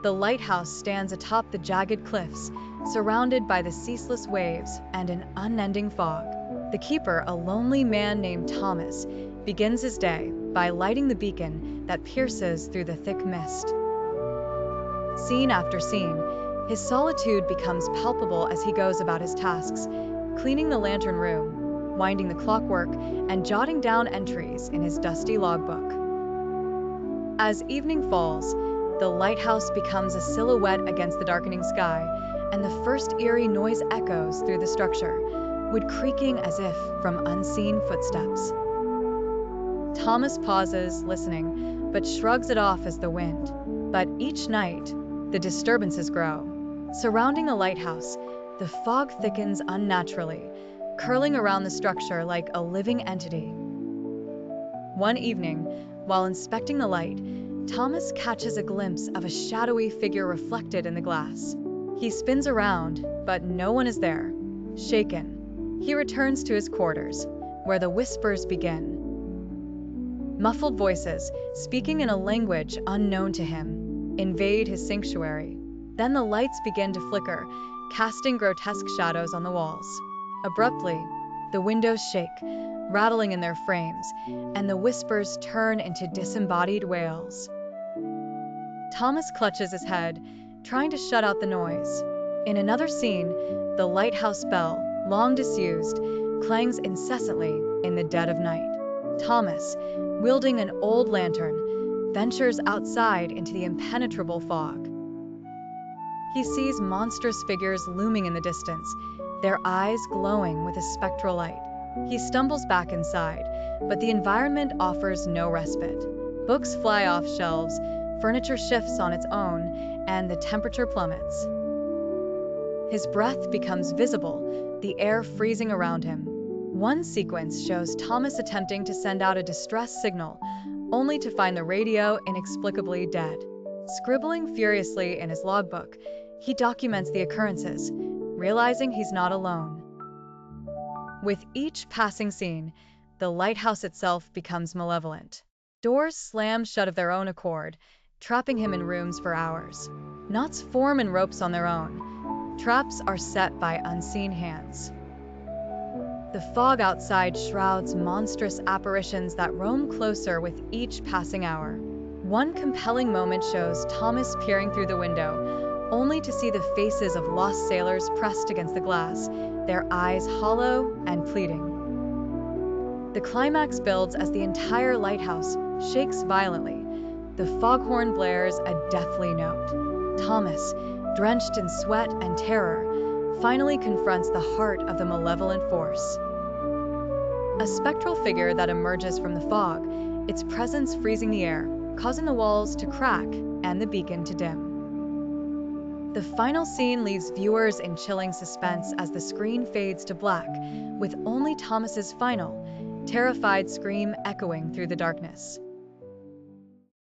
The lighthouse stands atop the jagged cliffs, surrounded by the ceaseless waves and an unending fog. The keeper, a lonely man named Thomas, begins his day by lighting the beacon that pierces through the thick mist. Scene after scene, his solitude becomes palpable as he goes about his tasks, cleaning the lantern room, winding the clockwork, and jotting down entries in his dusty logbook. As evening falls, the lighthouse becomes a silhouette against the darkening sky, and the first eerie noise echoes through the structure, wood creaking as if from unseen footsteps. Thomas pauses, listening, but shrugs it off as the wind. But each night, the disturbances grow. Surrounding the lighthouse, the fog thickens unnaturally, curling around the structure like a living entity. One evening, while inspecting the light, Thomas catches a glimpse of a shadowy figure reflected in the glass. He spins around, but no one is there. Shaken, he returns to his quarters, where the whispers begin. Muffled voices, speaking in a language unknown to him, invade his sanctuary. Then the lights begin to flicker, casting grotesque shadows on the walls. Abruptly, the windows shake, rattling in their frames, and the whispers turn into disembodied wails. Thomas clutches his head, trying to shut out the noise. In another scene, the lighthouse bell, long disused, clangs incessantly in the dead of night. Thomas, wielding an old lantern, ventures outside into the impenetrable fog. He sees monstrous figures looming in the distance, their eyes glowing with a spectral light. He stumbles back inside, but the environment offers no respite. Books fly off shelves, furniture shifts on its own, and the temperature plummets. His breath becomes visible, the air freezing around him. One sequence shows Thomas attempting to send out a distress signal, only to find the radio inexplicably dead. Scribbling furiously in his logbook, he documents the occurrences, realizing he's not alone. With each passing scene, the lighthouse itself becomes malevolent. Doors slam shut of their own accord, trapping him in rooms for hours. Knots form in ropes on their own. Traps are set by unseen hands. The fog outside shrouds monstrous apparitions that roam closer with each passing hour. One compelling moment shows Thomas peering through the window, only to see the faces of lost sailors pressed against the glass, their eyes hollow and pleading. The climax builds as the entire lighthouse shakes violently. The foghorn blares a deathly note. Thomas, drenched in sweat and terror, finally confronts the heart of the malevolent force. A spectral figure that emerges from the fog, its presence freezing the air, causing the walls to crack and the beacon to dim. The final scene leaves viewers in chilling suspense as the screen fades to black, with only Thomas's final, terrified scream echoing through the darkness.